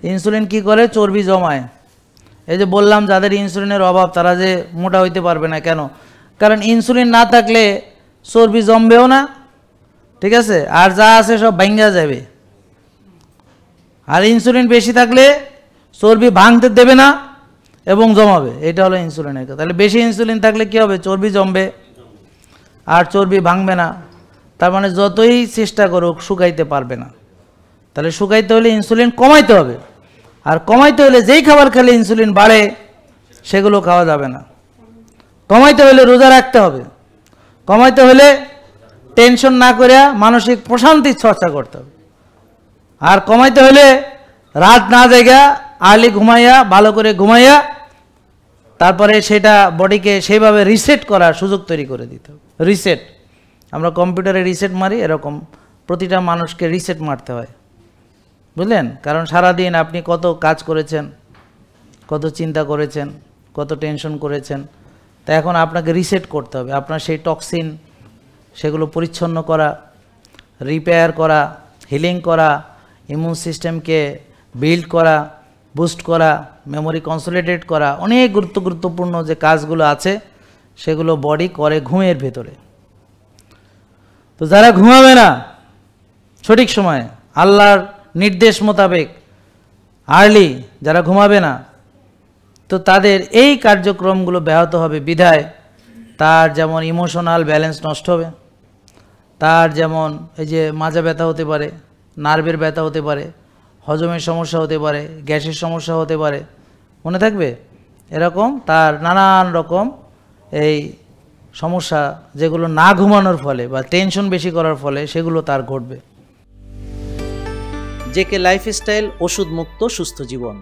Insulin কি করে? চর্বি জমায়। এই যে বললাম যাদের ইনসুলিনের অভাব তারা যে মোটা হইতে পারবে না, কেন? কারণ ইনসুলিন না থাকলে চর্বি জমবেও না, ঠিক আছে, আর যা আছে সব ভাঙ্গা যাবে। আর ইনসুলিন বেশি থাকলে চর্বি ভাঙতে দেবে না এবং জমাবে। এটা হলো ইনসুলিনের কথা। তাহলে বেশি ইনসুলিন থাকলে কি হবে? চর্বি জমবে আর চর্বি ভাঙবে না। তার মানে যতই চেষ্টা করুক শুকাইতে পারবে না। তাহলে শুকাইতে হলে ইনসুলিন কমাইতে হবে। আর কমাইতে হলে যেই খাবার খেলে ইনসুলিন বাড়ে সেগুলো খাওয়া যাবে না। কমাইতে হলে রোজা রাখতে হবে। কমাইতে হলে টেনশন না করে মানসিক প্রশান্তির চর্চা করতে হবে। আর কমাইতে হলে রাত না জায়গা আর্লি ঘুমাইয়া, ভালো করে ঘুমাইয়া, তারপরে সেটা বডিকে সেইভাবে রিসেট করার সুযোগ তৈরি করে দিতে হবে। রিসেট, আমরা কম্পিউটারে রিসেট মারি, এরকম প্রতিটা মানুষকে রিসেট মারতে হয়, বুঝলেন? কারণ সারাদিন আপনি কত কাজ করেছেন, কত চিন্তা করেছেন, কত টেনশন করেছেন, তা এখন আপনাকে রিসেট করতে হবে। আপনার সেই টক্সিন সেগুলো পরিচ্ছন্ন করা, রিপেয়ার করা, হিলিং করা, ইমিউন সিস্টেমকে বিল্ড করা, বুস্ট করা, মেমোরি কনসলিডেট করা, অনেক গুরুত্বপূর্ণ যে কাজগুলো আছে সেগুলো বডি করে ঘুমের ভেতরে। তো যারা ঘুমাবে না সঠিক সময়ে আল্লাহর নির্দেশ মোতাবেক আর্লি, যারা ঘুমাবে না, তো তাদের এই কার্যক্রমগুলো ব্যাহত হবে। বিধায় তার যেমন ইমোশনাল ব্যালেন্স নষ্ট হবে, তার যেমন এই যে মাজা ব্যথা হতে পারে, নার্ভের ব্যথা হতে পারে, হজমের সমস্যা হতে পারে, গ্যাসের সমস্যা হতে পারে, মনে থাকবে? এরকম তার নানান রকম এই সমস্যা যেগুলো না ঘুমানোর ফলে বা টেনশন বেশি করার ফলে সেগুলো তার ঘটবে। জেকে লাইফস্টাইল, ওষুধ মুক্ত সুস্থ জীবন।